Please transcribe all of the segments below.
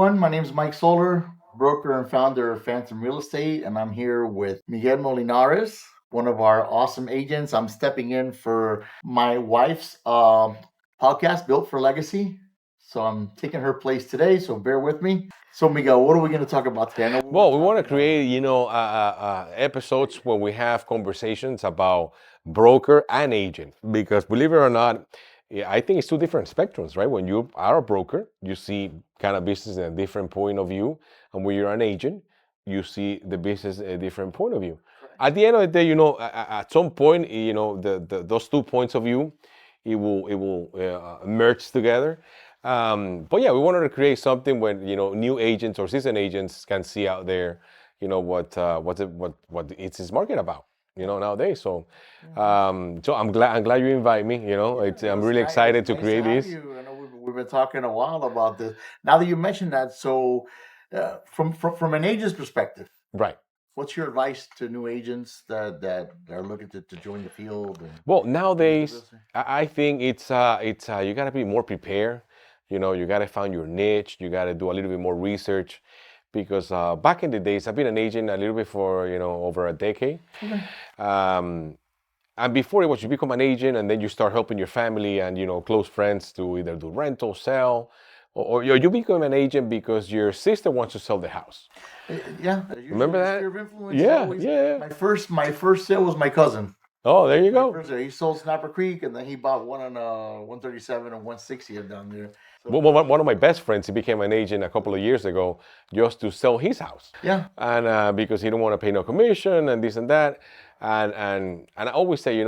everyone. My name is Mike Soler, broker and founder of Phantom Real Estate, and I'm here with Miguel Molinares, one of our awesome agents. I'm stepping in for my wife's podcast, Built for Legacy. So I'm taking her place today, so bear with me. So, Miguel, what are we going to talk about today? I know we were Well, we want to talking about. create, episodes where we have conversations about broker and agent because believe it or not, yeah, I think it's two different spectrums, right? When you are a broker, you see kind of business in a different point of view, and when you're an agent, you see the business in a different point of view. At the end of the day, at some point, those 2 points of view, it will merge together. But yeah, we wanted to create something where new agents or seasoned agents can see out there, what it's this market about, nowadays. So I'm glad you invite me. I'm really It's excited to nice to create have this. you. I know we've been talking a while about this. Now that you mentioned that, so from an agent's perspective, Right. what's your advice to new agents that are looking to join the field and Well, get into real nowadays, estate? I think it's you gotta be more prepared. You gotta find your niche. You gotta do a little bit more research, because back in the days, I've been an agent a little bit for over a decade. Okay. Um, and before it was you become an agent and then you start helping your family and close friends to either do rental, sell, or you become an agent because your sister wants to sell the house. Yeah, usually Remember your that? sphere of influence is Yeah, always yeah. my first sale was my cousin. Oh, there you My go. first sale. He sold Snapper Creek and then he bought one on 137 and 160 down there. So One of my best friends, he became an agent a couple of years ago just to sell his house, yeah, and because he don't want to pay no commission and this and that, and I always say,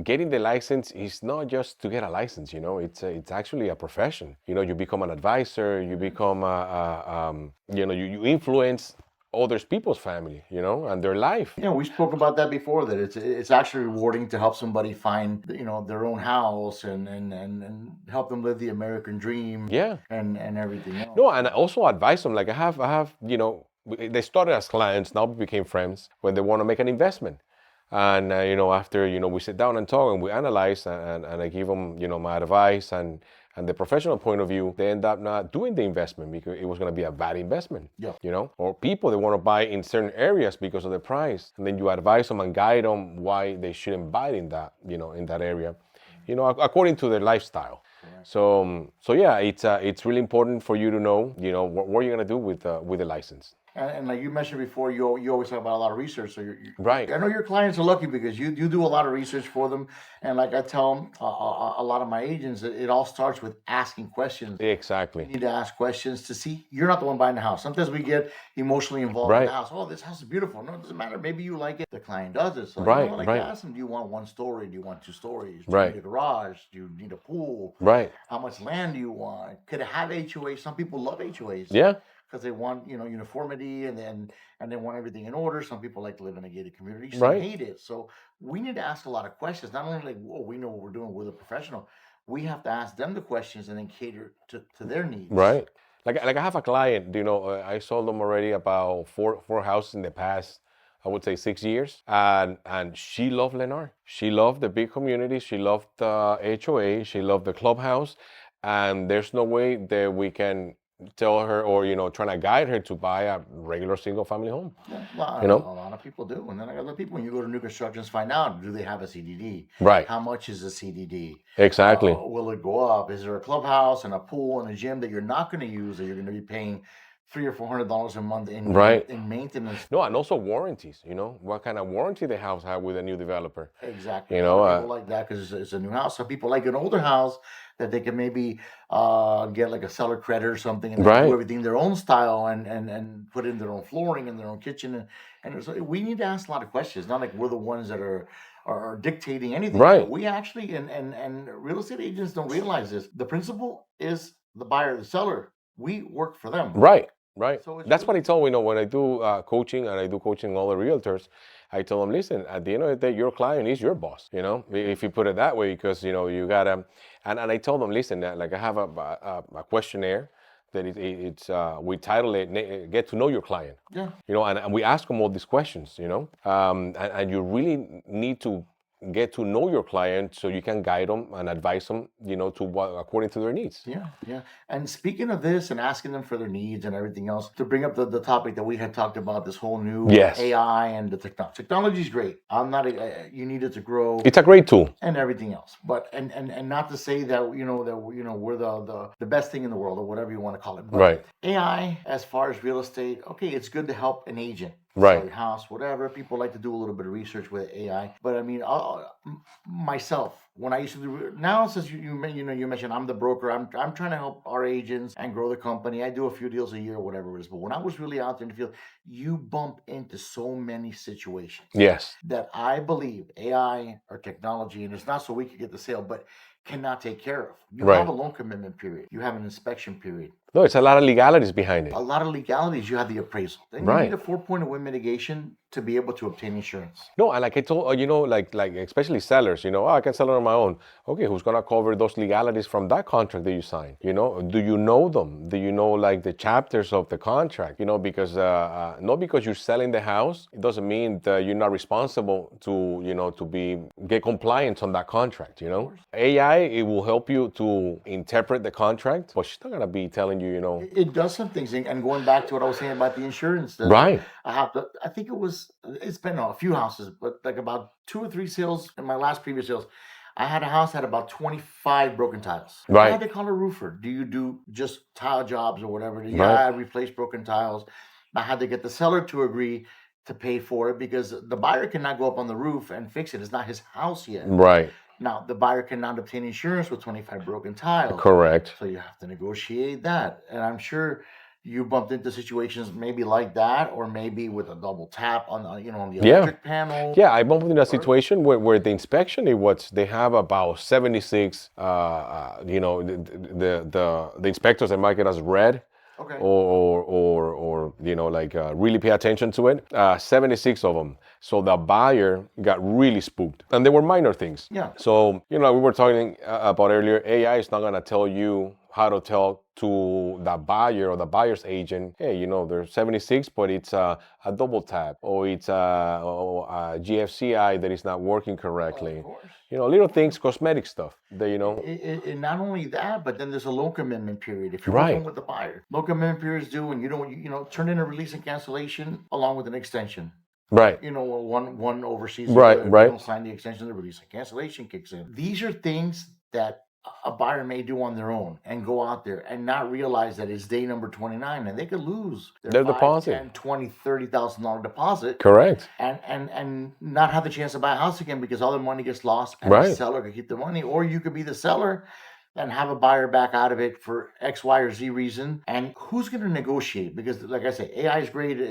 getting the license is not just to get a license. It's actually a profession. You become an advisor, you become you influence others people's family, and their life. yeah, we spoke about that before. That it's actually rewarding to help somebody find their own house and help them live the American dream Yeah. and everything else. No, and I also advise them. Like they started as clients, now we became friends when they want to make an investment. And after we sit down and talk and we analyze, and I give them my advice and the professional point of view, they end up not doing the investment because it was going to be a bad investment. Yeah. Or people they want to buy in certain areas because of the price, and then you advise them and guide them why they shouldn't buy in that area, according to their lifestyle. So yeah, it's really important for you to know, what you're gonna do with the license. And like you mentioned before, you always talk about a lot of research. So Right. I know your clients are lucky because you do a lot of research for them. And like I tell them, a lot of my agents, it all starts with asking questions. You Exactly. need to ask questions to see you're not the one buying the house. Sometimes we get emotionally involved in the Right. house. Oh, this house is beautiful. No, it doesn't matter. Maybe you like it. The client does it. So Right. I like to Right. ask them, do you want one story? Do you want two stories? Do you need Right. a garage? Do you need a pool? Right. How much land do you want? Could it have HOAs? Some people love HOAs Yeah. because they want uniformity and they want everything in order. Some people like to live in a gated community. Some Right. hate it. So we need to ask a lot of questions. Not only like, whoa, we know what we're doing. We're the professional. We have to ask them the questions and then cater to their needs. Right. Like I have a client, I sold them already about four houses in the past, I would say 6 years, and she loved Lennar. She loved the big community. She loved the HOA. She loved the clubhouse, and there's no way that we can tell her or trying to guide her to buy a regular single family home. Yeah, You know. a lot of people do. And then other people, when you go to new constructions, find out, do they have a CDD? Right. How much is a CDD? Exactly. Will it go up? Is there a clubhouse and a pool and a gym that you're not going to use that you're going to be paying $300 or $400 a month Right. in maintenance? No, and also warranties. What kind of warranty the house have with a new developer. Exactly. You A lot know. of people like that because it's a new house. Some people like an older house that they can maybe get like a seller credit or something and then do Right. everything their own style and put in their own flooring and their own kitchen. And so we need to ask a lot of questions. Not like we're the ones that are dictating anything. Right. We actually and real estate agents don't realize this. The principal is the buyer, the seller. We work for them. Right. Right. So it's That's what really I tell when I do coaching, and I do coaching all the realtors. I tell them, listen, at the end of the day, your client is your boss. If you put it that way, because you gotta. And I tell them, listen, like I have a questionnaire that it's we title it "Get to Know Your Client." yeah. And we ask them all these questions. And you really need to get to know your client so you can guide them and advise them, to what according to their needs. Yeah, yeah. And speaking of this and asking them for their needs and everything else, to bring up the topic that we had talked about, this whole new Yes. AI and the technology is great. I'm not, you need it to grow It's a great tool. and everything else. But, and not to say that, we're the best thing in the world or whatever you want to call it. But Right. AI, as far as real estate, okay, it's good to help an agent. Right. Sell your house, whatever. People like to do a little bit of research with AI. But I mean, myself, when I used to do now, since you mentioned I'm the broker, I'm trying to help our agents and grow the company. I do a few deals a year, whatever it is. But when I was really out there in the field, you bump into so many situations. Yes. That I believe AI or technology, and it's not so we could get the sale, but cannot take care of. You Right. have a loan commitment period. You have an inspection period. No, it's a lot of legalities behind it. A lot of legalities. You have the appraisal. Then Right. you need a 4-point wind mitigation to be able to obtain insurance. No, and like I told, like especially sellers, I can sell it on my own. Okay, who's gonna cover those legalities from that contract that you signed? Do you know them? Do you know like the chapters of the contract? Because not because you're selling the house, it doesn't mean that you're not responsible to get compliance on that contract. AI, it will help you to interpret the contract, but she's not gonna be telling you, It does some things, and going back to what I was saying about the insurance. Right. I think it's been a few houses, but like about 2 or 3 sales in my last previous sales. I had a house that had about 25 broken tiles. Right. I had to call a roofer. Do you do just tile jobs or whatever? Right. Yeah, I replace broken tiles. I had to get the seller to agree to pay for it because the buyer cannot go up on the roof and fix it. It's not his house yet. Right. Now, the buyer cannot obtain insurance with 25 broken tiles. Correct. So you have to negotiate that. And I'm sure you bumped into situations maybe like that, or maybe with a double tap on the electric panel. Yeah, I bumped into a situation where the inspection, they have about 76, the inspectors that mark it as red. Okay. Or really pay attention to it. 76 of them. So the buyer got really spooked, and they were minor things. Yeah. So we were talking about earlier. AI is not gonna tell you how to tell to the buyer or the buyer's agent, hey, there's 76, but it's a double tap, or it's a GFCI that is not working correctly. Of course. Little things, cosmetic stuff that And not only that, but then there's a loan commitment period. If you're Right. working with the buyer, loan commitment period is due, and you don't turn in a release and cancellation along with an extension. Right. One overseas. Right, If right. you don't sign the extension, the release and cancellation kicks in. These are things that a buyer may do on their own and go out there and not realize that it's day number 29, and they could lose Their $5, deposit. $10, $20, $30,000 deposit. Correct. And not have the chance to buy a house again because all the money gets lost, and Right. the seller could keep the money, or you could be the seller and have a buyer back out of it for X, Y, or Z reason. And who's going to negotiate? Because like I say, AI is great,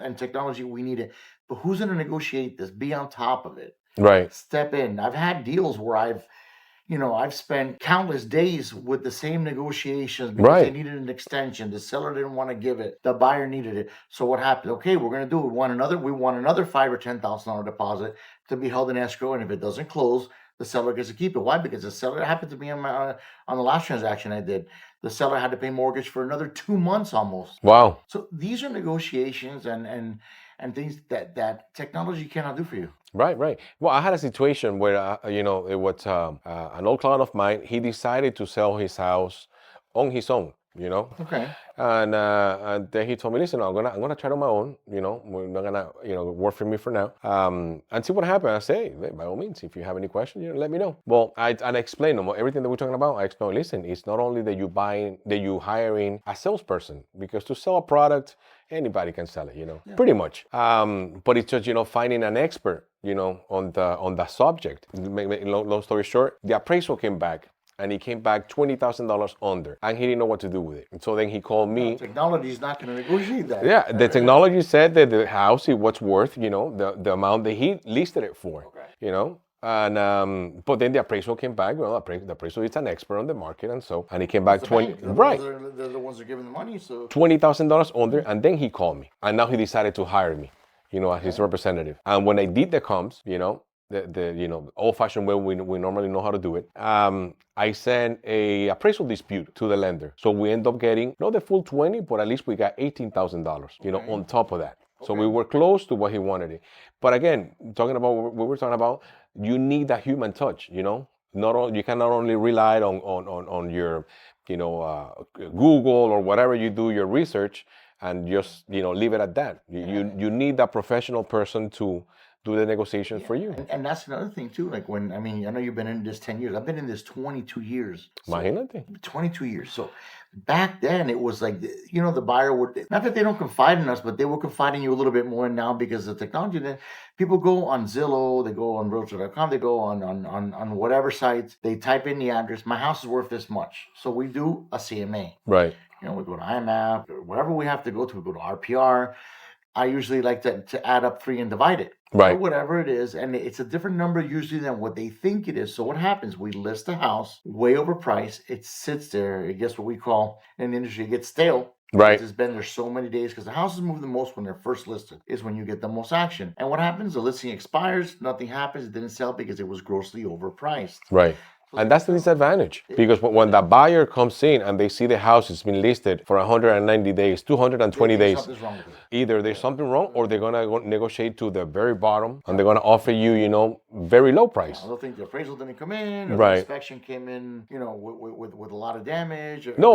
and technology, we need it. But who's going to negotiate this? Be on top of it. Right. Step in. I've had deals where I've spent countless days with the same negotiations because Right. they needed an extension. The seller didn't want to give it. The buyer needed it. So what happened? Okay, we're going to do it. We want another $5,000 or $10,000 deposit to be held in escrow. And if it doesn't close, the seller gets to keep it. Why? Because the seller happened to be on the last transaction I did. The seller had to pay mortgage for another 2 months almost. Wow. So these are negotiations and things that technology cannot do for you. Right. Well, I had a situation where, it was an old client of mine. He decided to sell his house on his own, Okay. And then he told me, listen, I'm gonna try it on my own. We're not gonna, work for me for now. And see what happens. I say, hey, by all means, if you have any questions, let me know. Well, I explained them everything that we're talking about. I explained, listen, it's not only that you hiring a salesperson, because to sell a product, anybody can sell it, pretty much. But it's just, finding an expert, on the subject. Long story short, the appraisal came back. And he came back $20,000 under, and he didn't know what to do with it. And so then he called me. Technology is not going to negotiate that. Yeah, the technology said that the house is what's worth, the amount that he listed it for, Okay. And but then the appraisal came back. Well, the appraisal is an expert on the market, and he came back The 20. bank, Right. They're the ones that are giving the money. So $20,000 under, and then he called me, and now he decided to hire me, as his representative. And when I did the comps, the old-fashioned way we normally know how to do it, I sent a appraisal dispute to the lender. So we end up getting not the full 20, but at least we got $18,000, Okay. on top of that. So we were close to what he wanted it. But again, talking about what we were talking about, you need that human touch, you know? You cannot only rely on your, Google or whatever you do your research and just, leave it at that. You need that professional person to do the negotiations for you. And that's another thing too. Like when I know you've been in this 10 years. I've been in this 22 years. So, Imagínate. 22 years. So back then it was like the buyer would, not that they don't confide in us, but they will confide in you a little bit more now because of technology. Then people go on Zillow, they go on Realtor.com, they go on whatever sites, they type in the address. My house is worth this much. So we do a CMA. Right. We go to IMAP, wherever we have to go to. We go to RPR. I usually like to add up 3 and divide it. Right. Or whatever it is. And it's a different number usually than what they think it is. So what happens? We list a house way overpriced. It sits there. It gets what we call in the industry, it gets stale. Right. It's been there so many days because the houses move the most when they're first listed, is when you get the most action. And what happens? The listing expires, nothing happens. It didn't sell because it was grossly overpriced. Right. And that's the disadvantage, because when the buyer comes in and they see the house has been listed for 190 days, 220 days, Something's wrong with it. either there's something wrong or they're going to negotiate to the very bottom and they're going to offer you, very low price. They'll think the appraisal didn't come in, or Right. the inspection came in, with a lot of damage. No,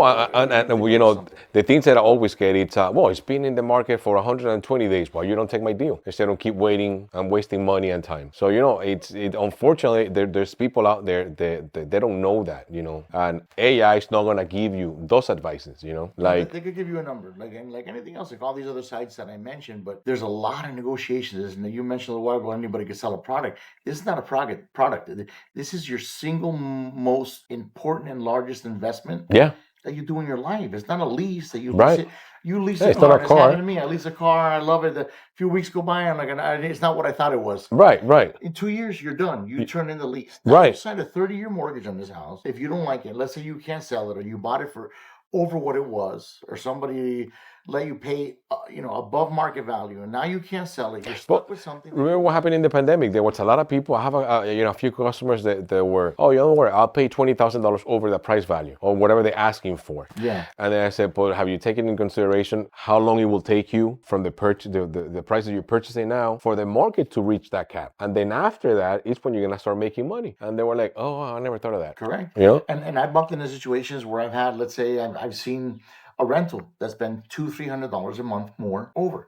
the things that I always get, it's been in the market for 120 days. Well, you don't take my deal. Instead of keep waiting and wasting money and time. So, unfortunately, there's people out there that they don't know that, and AI is not going to give you those advices, like they could give you a number, like anything else, like all these other sites that I mentioned. But there's a lot of negotiations. And you mentioned a while ago, anybody could sell a product. This is not a product. This is your single most important and largest investment. Yeah. That you do in your life. It's not a lease that you Right. lease it. You lease Yeah, a it's not car. a It's car. happened to me. I lease a car. I love it. A few weeks go by, I'm like, it's not what I thought it was. Right. In 2 years, you're done. You turn in the lease. Now, Right. You signed a 30-year mortgage on this house. If you don't like it, let's say you can't sell it, or you bought it for over what it was, or somebody let you pay, above market value, and now you can't sell it. You're stuck with something. Remember what happened in the pandemic? There was a lot of people. I have a few customers that were, don't worry, I'll pay $20,000 over the price value or whatever they're asking for. Yeah. And then I said, but have you taken in consideration how long it will take you from the purchase, the price that you're purchasing now, for the market to reach that cap? And then after that is when you're gonna start making money. And they were like, oh, I never thought of that. Correct. And I bumped into situations where I've had, let's say, I've seen a rental that's been $200-$300 a month more over.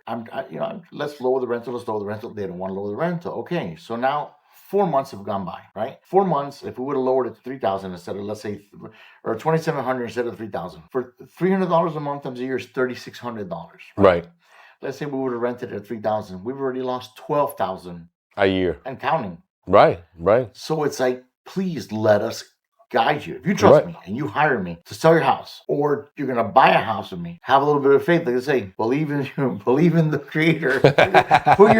Let's lower the rental. They don't want to lower the rental. Okay, so now 4 months have gone by, right? 4 months. If we would have lowered it to 3,000 instead of, let's say, or 2,700 instead of 3,000, for $300 a month times a year is $3,600. Right. Let's say we would have rented it at 3,000. We've already lost 12,000 a year and counting. Right. So it's like, please let us guide you. If you trust me and you hire me to sell your house, or you're gonna buy a house with me, have a little bit of faith. Like I say, believe in the Creator. Put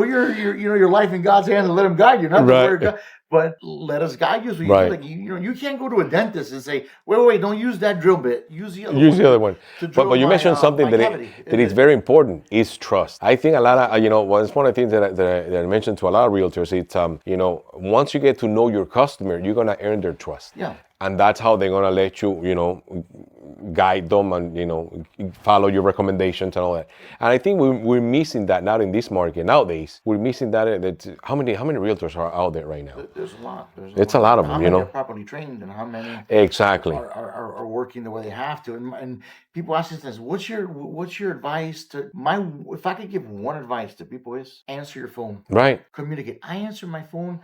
your life in God's hands and let Him guide you. Not the word of God, but let us guide you. So you can't go to a dentist and say, wait, don't use that drill bit. Use the other one. But you mentioned something that is very important, is trust. I think a lot of, it's one of the things that I mentioned to a lot of realtors. It's, once you get to know your customer, you're going to earn their trust. Yeah. And that's how they're going to let you, guide them and, follow your recommendations and all that. And I think we're missing that now in this market. Nowadays, we're missing that. How many realtors are out there right now? There's a lot. It's a lot of them, How many are properly trained, and how many exactly are working the way they have to? And people ask us, what's your advice to if I could give one advice to people, is answer your phone. Right. Communicate. I answer my phone.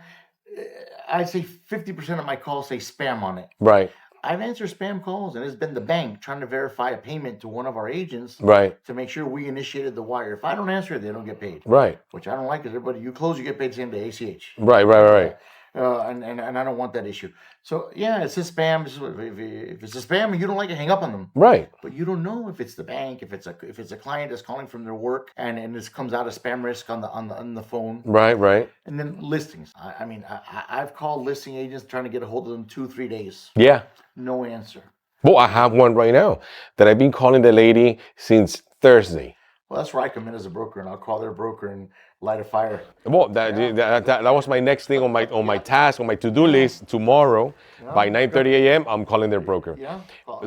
I'd say 50% of my calls say spam on it. Right. I've answered spam calls, and it's been the bank trying to verify a payment to one of our agents. Right. To make sure we initiated the wire. If I don't answer it, they don't get paid. Right. Which I don't like, because everybody, you close, you get paid the same day, ACH. Right. And I don't want that issue. So yeah, it's a spam. If it's a spam and you don't like it, hang up on them. Right. But you don't know if it's the bank, if it's a client that's calling from their work, and this comes out of spam risk on the phone. Right. And then listings. I've called listing agents trying to get a hold of them 2-3 days. Yeah. No answer. Well, I have one right now that I've been calling the lady since Thursday. Well, that's where I come in as a broker, and I'll call their broker, and light a fire. Well, that was my next thing on my task, on my to-do list. Tomorrow, by 9:30 a.m., I'm calling their broker. Yeah.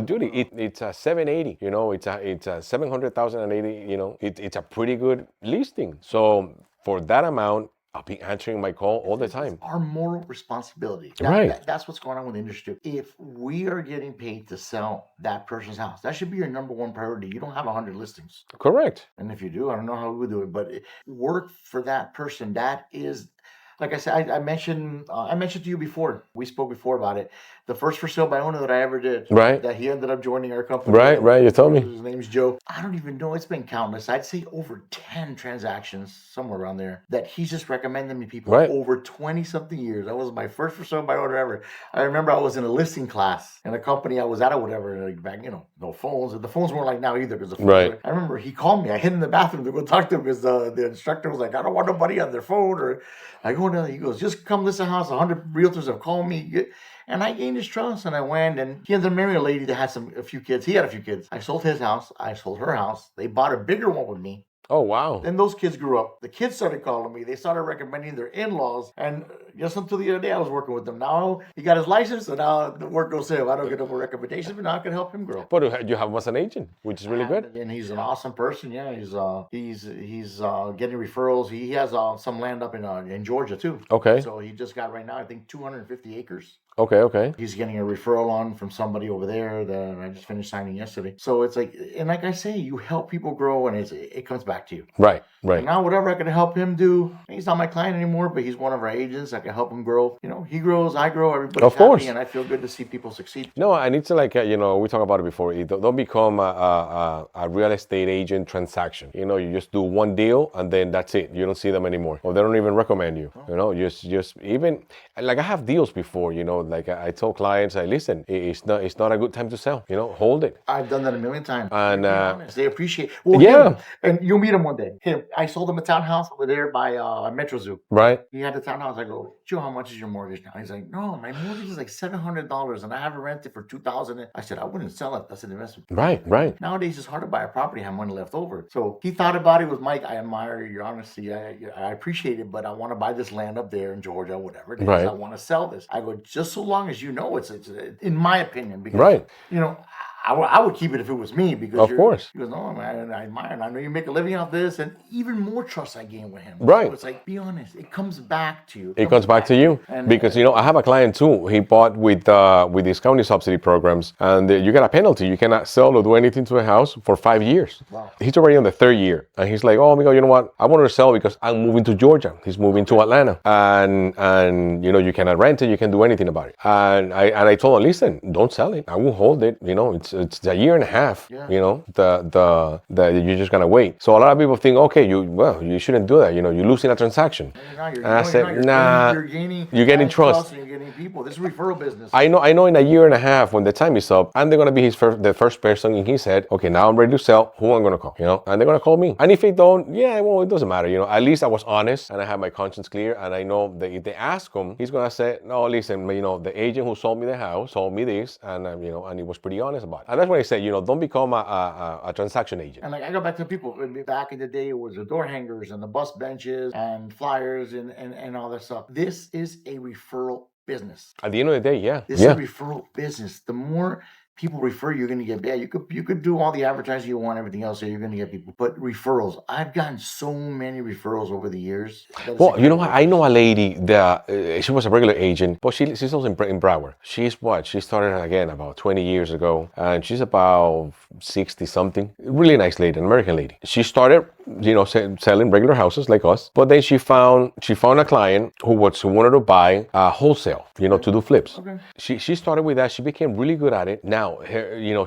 Dude, it's a 780. It's a 700,080. It's a pretty good listing. So for that amount, I'll be answering my call all the time. Our moral responsibility. Right. That's what's going on with the industry. If we are getting paid to sell that person's house, that should be your number one priority. You don't have 100 listings. Correct. And if you do, I don't know how we would do it, but work for that person. That is, like I said, I mentioned to you before. We spoke before about it. The first for sale by owner that I ever did. Right. That he ended up joining our company. Right. You told me. His name's Joe. I don't even know. It's been countless. I'd say over 10 transactions, somewhere around there, that he's just recommended me people over 20 something years. That was my first for sale by owner ever. I remember I was in a listing class in a company I was at or whatever. Like back, no phones. The phones weren't like now either. Because I remember he called me. I hid in the bathroom to go talk to him because the instructor was like, I don't want nobody on their phone. Or I go in, he goes, just come list a house. 100 realtors have called me. And I gained his trust, and I went, and he ended up marrying a lady that had a few kids. He had a few kids. I sold his house. I sold her house. They bought a bigger one with me. Oh, wow. Then those kids grew up. The kids started calling me. They started recommending their in-laws. And just until the other day, I was working with them. Now he got his license, and now the work goes to him. I don't get no more recommendations, but now I can help him grow. But you have him as an agent, which is really good. And he's an awesome person. Yeah, he's getting referrals. He has some land up in Georgia too. Okay. So he just got right now, I think 250 acres. Okay. He's getting a referral on from somebody over there that I just finished signing yesterday. So it's like, and like I say, you help people grow, and it comes back to you. Right. And now whatever I can help him do, he's not my client anymore, but he's one of our agents. I can help him grow. He grows, I grow, everybody's happy, and I feel good to see people succeed. No, and it's like, we talked about it before. Don't become a real estate agent transaction. You just do one deal, and then that's it. You don't see them anymore, or they don't even recommend you. Just even like I have deals before. Like I told clients, listen, it's not a good time to sell. Hold it. I've done that a million times. And they appreciate. Well, yeah, and you'll meet him one day. I sold him a townhouse over there by Metro Zoo. Right. He had the townhouse. I go, Joe, how much is your mortgage now? He's like, no, my mortgage is like $700, and I have it rented for $2,000. I said, I wouldn't sell it. That's an investment. Right. Nowadays, it's hard to buy a property and have money left over. So he thought about it. Was Mike, I admire your honesty. I appreciate it, but I want to buy this land up there in Georgia, whatever it is. Right. I want to sell this. I go, just so long as you know it's in my opinion, because I would keep it if it was me, because of course. He goes, no, man, I admire it. I know you make a living off this, and even more trust I gain with him. Right. So it's like, be honest. It comes back to you. It comes back to you. And, because, I have a client too. He bought with these county subsidy programs, and you get a penalty. You cannot sell or do anything to a house for 5 years. Wow. He's already on the 3rd year. And he's like, oh, Miguel, you know what? I wanted to sell because I'm moving to Georgia. He's moving to Atlanta. And you cannot rent it. You can't do anything about it. And I told him, listen, don't sell it. I will hold it. It's a year and a half. Yeah. You're just gonna wait. So a lot of people think, okay, you shouldn't do that. You're losing a transaction. And I said, nah, you're getting trust. And you're getting people. This is referral business. I know in a year and a half, when the time is up, and they're gonna be the first person in his head. Okay, now I'm ready to sell. Who I'm gonna call? And they're gonna call me. And if they don't, it doesn't matter. At least I was honest and I have my conscience clear. And I know that if they ask him, he's gonna say, no, listen, the agent who sold me the house told me this, and and he was pretty honest about it. And that's what I said. Don't become a transaction agent. And like I go back to people back in the day, it was the door hangers and the bus benches and flyers and all that stuff. This is a referral business. At the end of the day, this is a referral business. The more people refer, you're going to get bad. You could do all the advertising you want, everything else, so you're going to get people. But referrals, I've gotten so many referrals over the years. Well, I know a lady that she was a regular agent, but she's also in Broward. She started again about 20 years ago, and she's about 60 something. Really nice lady, an American lady. She started, selling regular houses like us, but then she found a client who wanted to buy wholesale, to do flips. Okay. She started with that. She became really good at it. Now,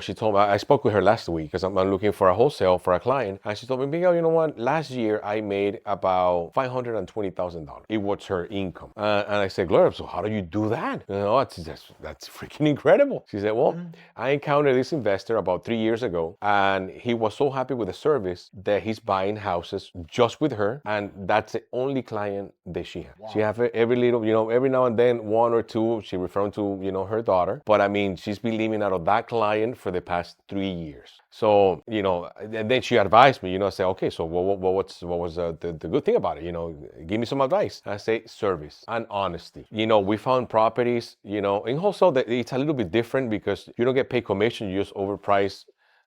she told me, I spoke with her last week because I'm looking for a wholesale for a client, and she told me, Miguel, you know what? Last year I made about $520,000. It was her income, and I said, Gloria, so how do you do that? That's freaking incredible. She said, well, I encountered this investor about 3 years ago, and he was so happy with the service that he's buying buying houses just with her, and that's the only client that she has. Wow. She have every little, every now and then one or two she referring to, her daughter. But I mean, she's been living out of that client for the past 3 years. So, and then she advised me, say, okay, so what was the good thing about it? Give me some advice. I say service and honesty. We found properties, and also that it's a little bit different because you don't get paid commission, you just overprice.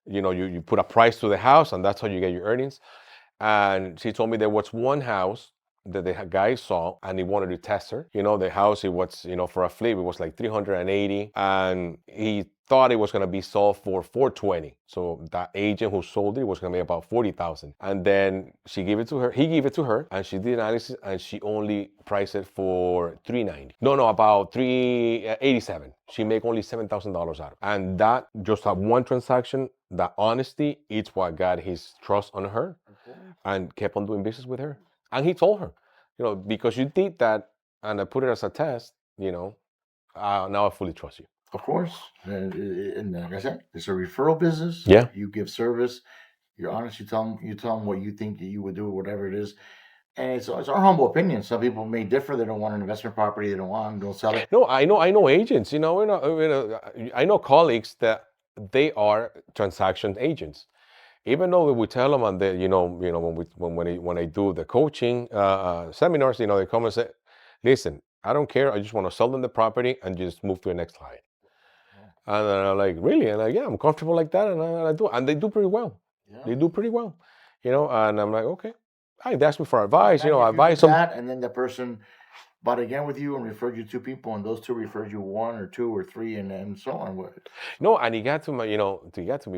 You put a price to the house and that's how you get your earnings. And she told me there was one house that the guy saw and he wanted to test her. The house, it was, for a flip, it was like 380 and he thought it was going to be sold for 420. So that agent who sold it was going to be about 40,000. And then he gave it to her and she did analysis and she only priced it for 390. No, about 387. She make only $7,000 out of it. And that just that one transaction, that honesty, it's what got his trust on her and kept on doing business with her. And he told her, because you did that and I put it as a test, now I fully trust you. Of course. And like I said, it's a referral business. Yeah. You give service. You're honest. You tell them what you think that you would do, whatever it is. And it's our humble opinion. Some people may differ. They don't want an investment property. They don't sell it. No, I know agents. I know colleagues that they are transaction agents. Even though we tell them, and they, when I do the coaching seminars, they come and say, "Listen, I don't care. I just want to sell them the property and just move to the next client." And I'm like, "Really?" And yeah, I'm comfortable like that, and I do, and they do pretty well. Yeah. They do pretty well, And I'm like, okay. They ask me for advice, advice them. And then the person bought again with you and referred you two people, and those two referred you one or two or three, and so on. No, and he got to me,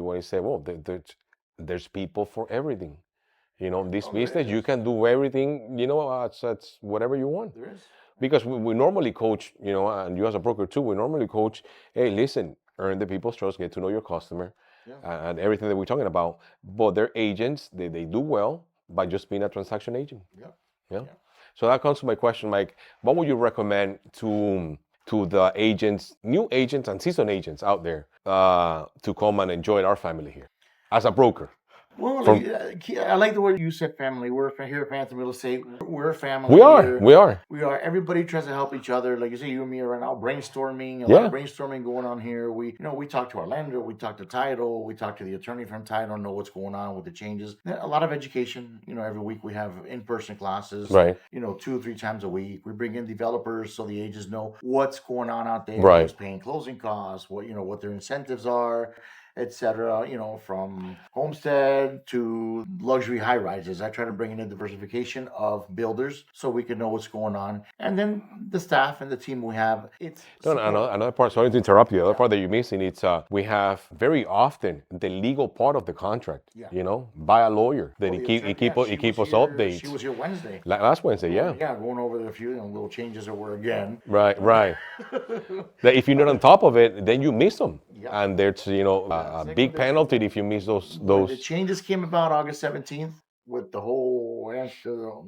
when he said, "Well, there's people for everything. This business, you can do everything, it's whatever you want." There is. Because we normally coach, and you as a broker too, we normally coach, hey, listen, earn the people's trust, get to know your customer, and everything that we're talking about. But they're agents, they do well by just being a transaction agent. Yeah. So that comes to my question, Mike. What would you recommend to the agents, new agents and seasoned agents out there to come and enjoy our family here as a broker? Well, I like the way you said family. We're here at Phantom Real Estate. We're a family. We are. Everybody tries to help each other. Like you say, you and me are right now brainstorming. A lot of brainstorming going on here. We talk to our lender. We talk to title. We talk to the attorney from title. Know what's going on with the changes. A lot of education. Every week we have in-person classes. Right. 2 or 3 times a week. We bring in developers so the agents know what's going on out there. Right. Who's paying closing costs. What their incentives are, etc. From homestead to luxury high rises. I try to bring in a diversification of builders so we can know what's going on. And then the staff and the team we have. Another part, sorry to interrupt you, the other part that you're missing, it's we have very often the legal part of the contract, by a lawyer. That he keep us updated. She was here Wednesday. Last Wednesday, yeah. Yeah, going over a few little changes that were again. Right. That if you're not on top of it, then you miss them. Yeah. And there's, a big penalty if you miss those. The changes came about August 17th with the whole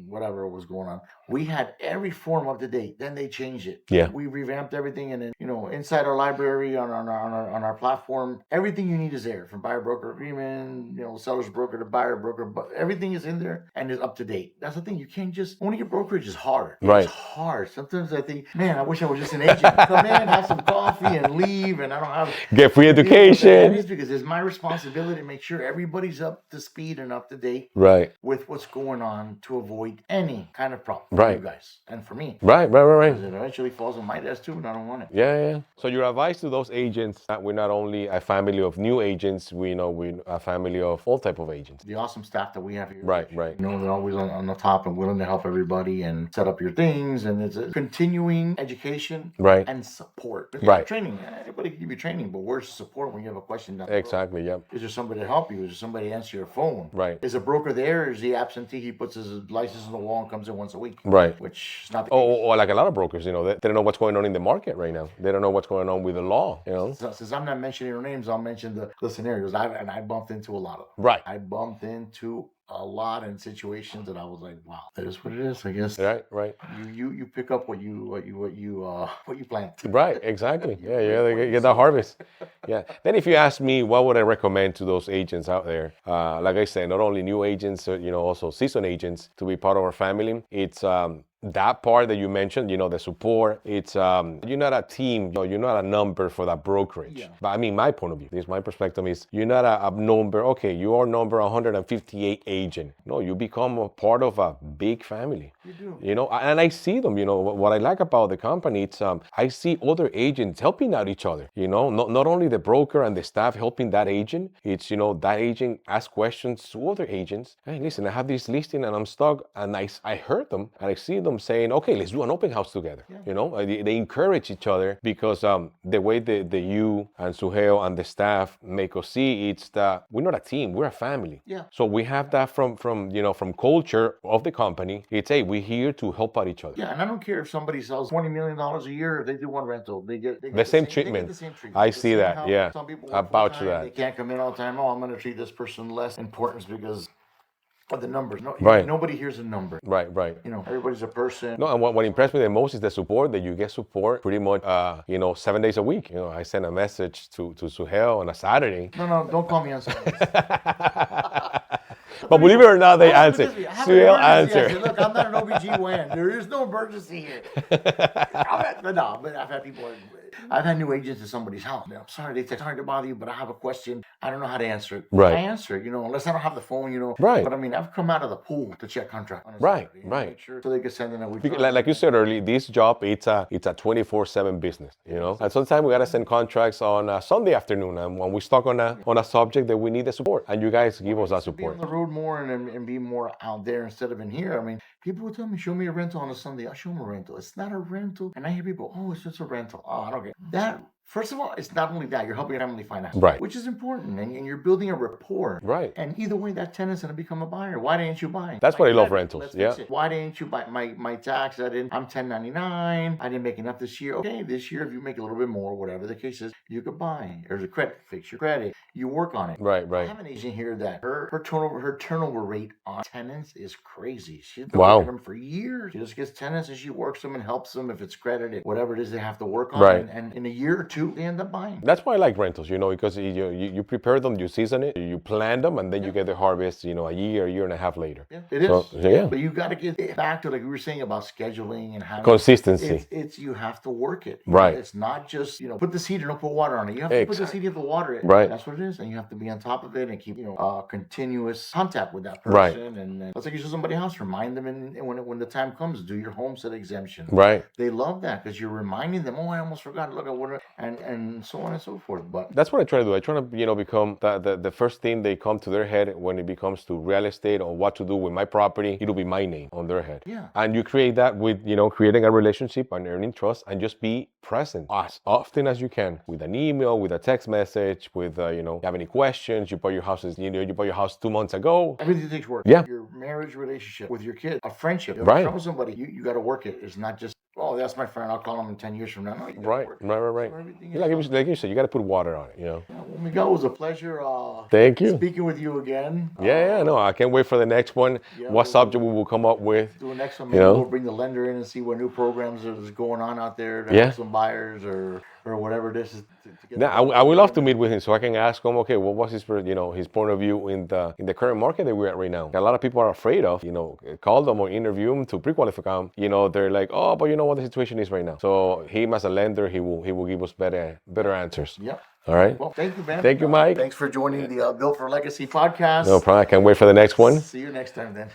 whatever was going on. We had every form up to date. Then they changed it. Yeah. We revamped everything, and then inside our library on our platform, everything you need is there, from buyer broker agreement, seller's broker to buyer broker, but everything is in there and is up to date. That's the thing. You can't just owning your brokerage is hard. Right. It's hard. Sometimes I think, man, I wish I was just an agent. Come in, have some coffee, and leave, and I don't have get free education. It is because it's my responsibility to make sure everybody's up to speed and up to date. Right. With what's going on to avoid any kind of problem for you guys and for me. Right. Because it eventually falls on my desk too, and I don't want it. Yeah. So your advice to those agents that we're not only a family of new agents, we're a family of all type of agents. The awesome staff that we have here. Right. They're always on the top and willing to help everybody and set up your things, and it's a continuing education and support. Right. Training. Everybody can give you training, but where's the support when you have a question down the road? Exactly. Yep. Is there somebody to help you? Is there somebody to answer your phone? Right. Is a broker there? Is he absentee? He puts his license on the wall and comes in once a week. Right. Which is not the case. Or like a lot of brokers, they don't know what's going on in the market right now. They don't know what's going on with the law, So, since I'm not mentioning your names, I'll mention the scenarios. I bumped into a lot of them. Right. I bumped into a lot in situations that I was like, wow, that is what it is. I guess Right. you pick up what you plant. Right, exactly. You Yeah, reap yeah, they what you get the sow. harvest. Yeah. Then if you ask me, what would I recommend to those agents out there? Like I said, not only new agents, also seasoned agents to be part of our family. It's that part that you mentioned, the support. It's you're not a team, you're not a number for that brokerage. Yeah. But I mean, my point of view, this my perspective is you're not a number. Okay, you are number 158 agent. No, you become a part of a big family. You do. And I see them. What I like about the company, it's I see other agents helping out each other. Not only the broker and the staff helping that agent. It's that agent asks questions to other agents. Hey, listen, I have this listing and I'm stuck, and I heard them and I see them saying, okay, let's do an open house together. Yeah. They encourage each other because the way the you and Suheo and the staff make us see, it's that we're not a team, we're a family. Yeah. So we have that from culture of the company. It's hey, we're here to help out each other. Yeah, and I don't care if somebody sells $20 million a year. If they do one rental, they get The same treatment. They get the same treatment. I The see same that. help. Yeah. Some people I work vouch for full-time. that. They can't come in all the time. Oh, I'm going to treat this person less importance because of the numbers. No, Right. Nobody hears a number. Right. Everybody's a person. No, and what impressed me the most is the support that you get support pretty much 7 days a week. I send a message to Suhel on a Saturday. No, don't call me on Saturdays. But believe it or not, they answer. Suhel answer. Look, I'm not an OBGYN. There is no emergency here. But I've had people. I've had new agents at somebody's house. I'm sorry, they say, sorry to bother you, but I have a question. I don't know how to answer it. Right. I answer it, unless I don't have the phone, Right. But I mean, I've come out of the pool to check contract. Right. Make sure so they can send in a week. Like you said earlier, this job it's a 24/7 business, And sometimes we gotta send contracts on a Sunday afternoon, and when we stuck on a subject that we need the support, and you guys give us that support. Be on the road more and be more out there instead of in here. I mean, people will tell me, show me a rental on a Sunday. I'll show them a rental. It's not a rental. And I hear people, oh, it's just a rental. Oh, I don't get that. First of all, it's not only that, you're helping your family finance, right? Which is important, and you're building a rapport, right? And either way, that tenant's gonna become a buyer. Why didn't you buy? That's why I love rentals. Yeah. Why didn't you buy? My tax, I'm 1099. I didn't make enough this year. Okay, this year if you make a little bit more, whatever the case is, you could buy. There's a credit, fix your credit. You work on it. Right. I have an agent here that her turnover rate on tenants is crazy. She's been wow. working them for years. She just gets tenants and she works them and helps them if it's credited, whatever it is they have to work on. Right. And in a year or two, they end up buying. That's why I like rentals, because you prepare them, you season it, you plan them, and then you get the harvest, a year and a half later. Yeah, it is. So, yeah. But you got to get back to like we were saying about scheduling and having consistency. It's you have to work it. Right. It's not just put the seed and don't put water on it. You have to put the seed, you have to water it. Right. That's what it is, and you have to be on top of it and keep continuous contact with that person. Right. And that's like you show somebody's house, remind them, and when the time comes, do your homestead exemption. Right. They love that because you're reminding them. Oh, I almost forgot. Look at what and so on and so forth. But that's what I try to do. I try to become the first thing they come to their head when it becomes to real estate or what to do with my property. It'll be my name on their head. Yeah. And you create that with creating a relationship and earning trust and just be present as often as you can with an email, with a text message, with you have any questions. You bought your houses. You bought your house 2 months ago. Everything takes work. Yeah. Your marriage relationship with your kid, a friendship. Right. With somebody, you got to work it. It's not just, oh, that's my friend. I'll call him in 10 years from now. No, you right. Work. Right. So like you said, you got to put water on it. Yeah, well, Miguel, it was a pleasure. Thank you. Speaking with you again. No, I can't wait for the next one. What subject we will come up with? Do the next one. Maybe we'll bring the lender in and see what new programs is going on out there to help some buyers or whatever this is. I would love to meet with him so I can ask him, okay, what was his point of view in the current market that we're at right now? A lot of people are afraid of, call them or interview them to pre-qualify them. They're like, oh, but you know what the situation is right now. So him as a lender, he will give us better answers. Yep. All right. Well, thank you, man. Thank you, Mike. Thanks for joining the Built for Legacy podcast. No problem. I can't wait for the next one. See you next time then.